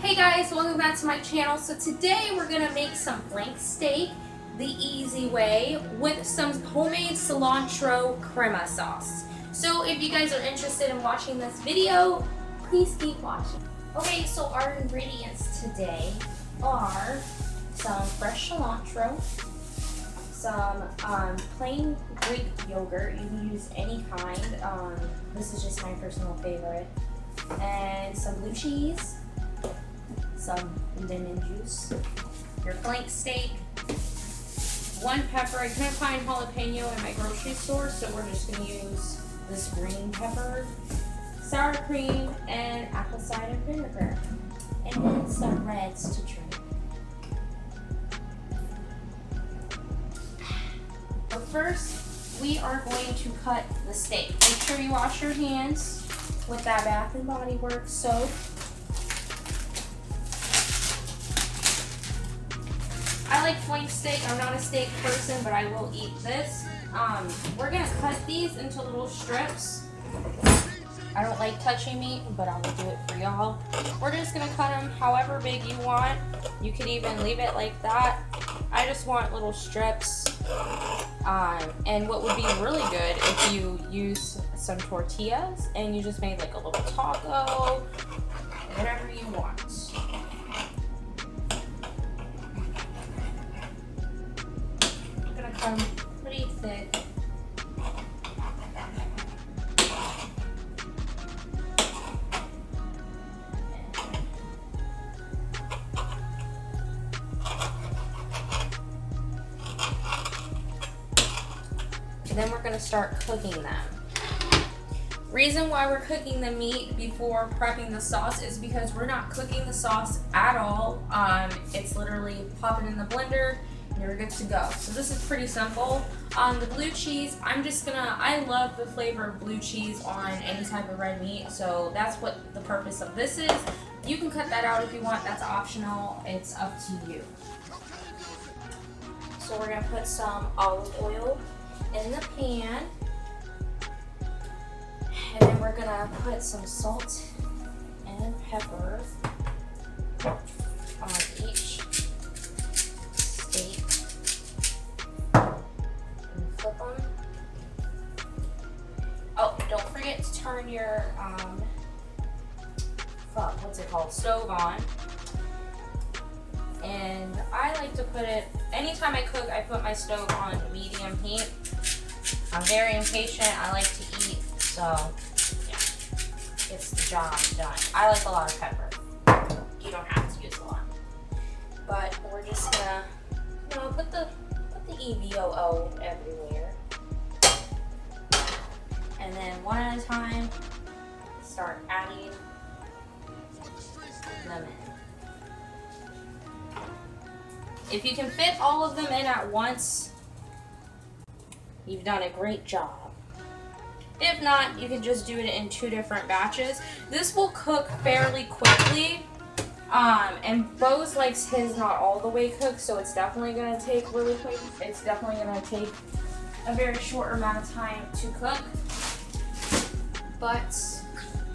Hey guys, welcome back to my channel. So today we're gonna make some flank steak the easy way with some homemade cilantro crema sauce. So if you guys are interested in watching this video, please keep watching. Okay, so our ingredients today are some fresh cilantro, some plain Greek yogurt. You can use any kind. This is just my personal favorite. And some blue cheese, some lemon juice, your flank steak, one pepper. I couldn't find jalapeno in my grocery store, so we're just going to use this green pepper, sour cream, and apple cider vinegar, and then some reds to drink. But first, we are going to cut the steak. Make sure you wash your hands with that Bath and Body Works soap. I like flank steak. I'm not a steak person, but I will eat this. We're gonna cut these into little strips. I don't like touching meat, but I will do it for y'all. We're just gonna cut them however big you want. You could even leave it like that. I just want little strips. And what would be really good if you use some tortillas and you just made like a little taco, whatever you want. I'm gonna come pretty thick. And then we're gonna start cooking them. Reason why we're cooking the meat before prepping the sauce is because we're not cooking the sauce at all. It's literally pop it in the blender and you're good to go. So this is pretty simple. The blue cheese, I love the flavor of blue cheese on any type of red meat, so that's what the purpose of this is. You can cut that out if you want, that's optional, it's up to you. So we're gonna put some olive oil in the pan, and then we're gonna put some salt and pepper on each steak and flip them. Oh, don't forget to turn your stove on. And I like to put it, anytime I cook, I put my stove on medium heat. I'm very impatient, I like to eat, so yeah, gets the job done. I like a lot of pepper. You don't have to use a lot. But we're just gonna, put the EVOO everywhere. And then one at a time, start adding them in. If you can fit all of them in at once, you've done a great job. If not, you can just do it in 2 different batches. This will cook fairly quickly. And Bose likes his not all the way cooked, so it's definitely gonna take really quick. It's definitely gonna take a very short amount of time to cook. But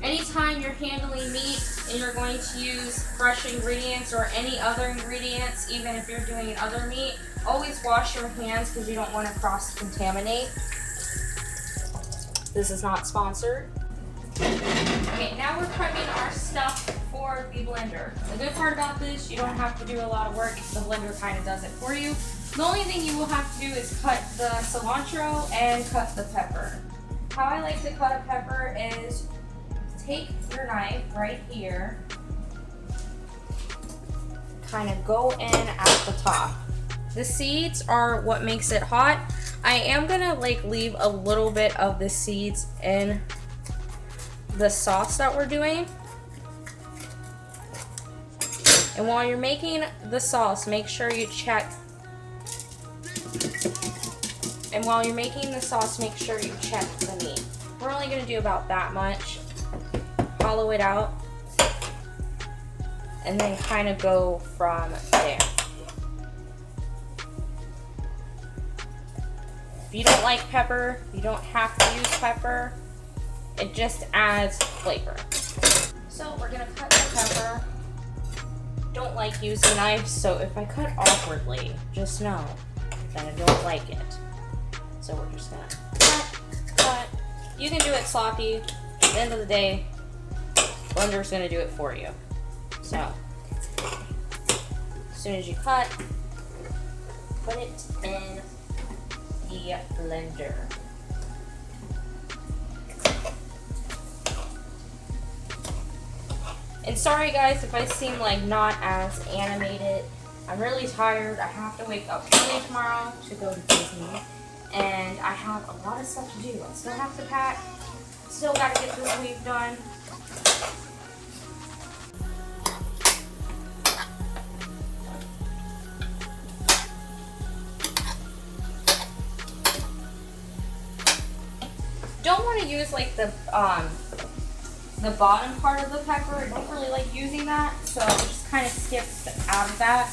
anytime you're handling meat and you're going to use fresh ingredients or any other ingredients, even if you're doing other meat, always wash your hands because you don't want to cross-contaminate. This is not sponsored. Okay, now we're prepping our stuff for the blender. The good part about this, you don't have to do a lot of work. The blender kind of does it for you. The only thing you will have to do is cut the cilantro and cut the pepper. How I like to cut a pepper is take your knife right here, kind of go in at the top. The seeds are what makes it hot. I am gonna leave a little bit of the seeds in the sauce that we're doing. And while you're making the sauce, make sure you check. And while you're making the sauce, make sure you check the meat. We're only gonna do about that much. Hollow it out. And then kind of go from there. If you don't like pepper, you don't have to use pepper. It just adds flavor. So we're gonna cut the pepper like using knives, so if I cut awkwardly, just know that I don't like it. So we're just gonna cut. You can do it sloppy. At the end of the day, blender's gonna do it for you. So, as soon as you cut, put it in the blender. And sorry guys if I seem like not as animated. I'm really tired. I have to wake up early tomorrow to go to Disney. And I have a lot of stuff to do. I still have to pack. Still gotta get this week done. Don't want to use like the bottom part of the pepper. I don't really like using that, so just kind of skip out of that.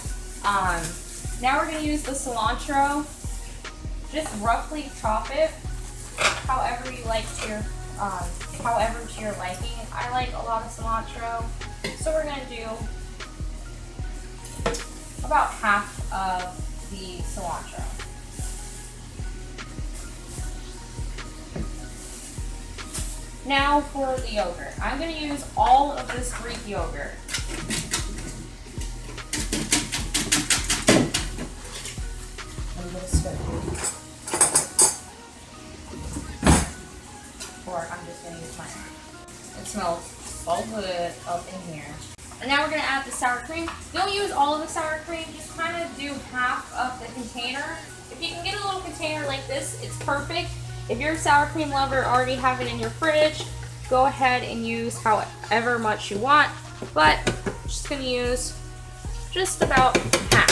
Now we're going to use the cilantro. Just roughly chop it, however you like to your, however to your liking. I like a lot of cilantro, so we're going to do about half of the cilantro. Now for the yogurt. I'm going to use all of this Greek yogurt. I'm going to spit it. Or I'm just going to use mine. It smells so good up in here. And now we're going to add the sour cream. Don't use all of the sour cream. Just kind of do half of the container. If you can get a little container like this, it's perfect. If you're a sour cream lover, already have it in your fridge, go ahead and use however much you want, but I'm just going to use just about half.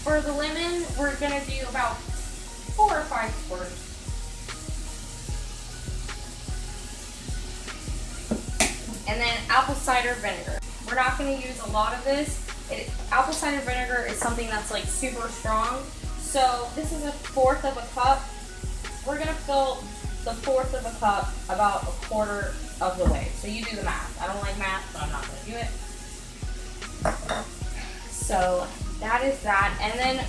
For the lemon, we're going to do about 4 or 5 squirts. And then apple cider vinegar. We're not going to use a lot of this. Apple cider vinegar is something that's like super strong. So this is 1/4 of a cup. We're going to fill the 1/4 of a cup about 1/4 of the way. So you do the math. I don't like math, but I'm not going to do it. So that is that. And then,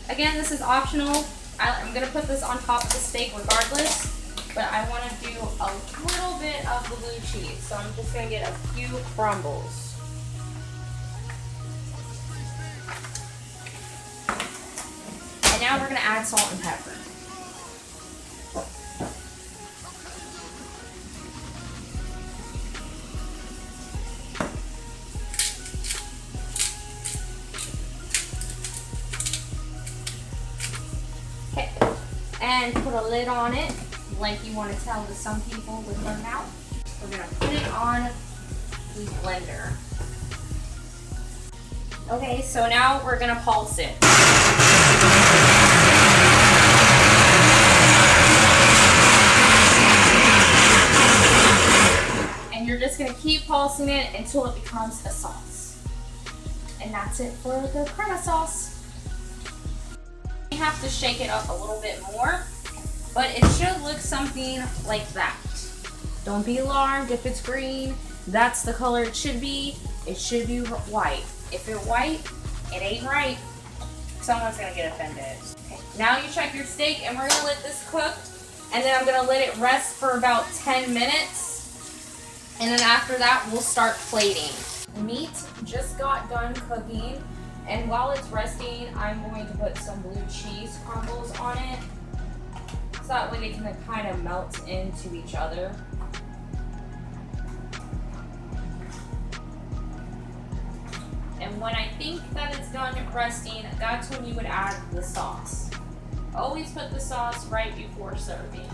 again, this is optional. I'm going to put this on top of the steak regardless. But I want to do a little bit of the blue cheese. So I'm just going to get a few crumbles. Now we're going to add salt and pepper. Okay, and put a lid on it, like you want to tell to some people with their mouth. We're going to put it on the blender. Okay, so now we're going to pulse it. And you're just going to keep pulsing it until it becomes a sauce. And that's it for the crema sauce. You have to shake it up a little bit more, but it should look something like that. Don't be alarmed if it's green. That's the color it should be. It should be white. If it's white, it ain't right. Someone's going to get offended. Okay. Now you check your steak, and we're going to let this cook. And then I'm going to let it rest for about 10 minutes. And then after that, we'll start plating. Meat just got done cooking. And while it's resting, I'm going to put some blue cheese crumbles on it. So that way they can kind of melt into each other. And when I think that it's done resting, that's when you would add the sauce. Always put the sauce right before serving.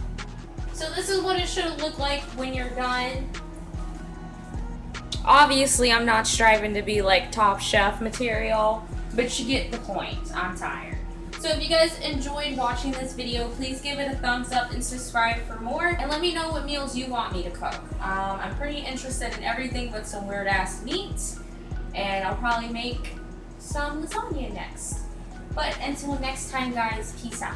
So this is what it should look like when you're done. Obviously, I'm not striving to be like Top Chef material, but you get the point. I'm tired. So if you guys enjoyed watching this video, please give it a thumbs up and subscribe for more. And let me know what meals you want me to cook. I'm pretty interested in everything but some weird ass meats. And I'll probably make some lasagna next. But until next time, guys, peace out.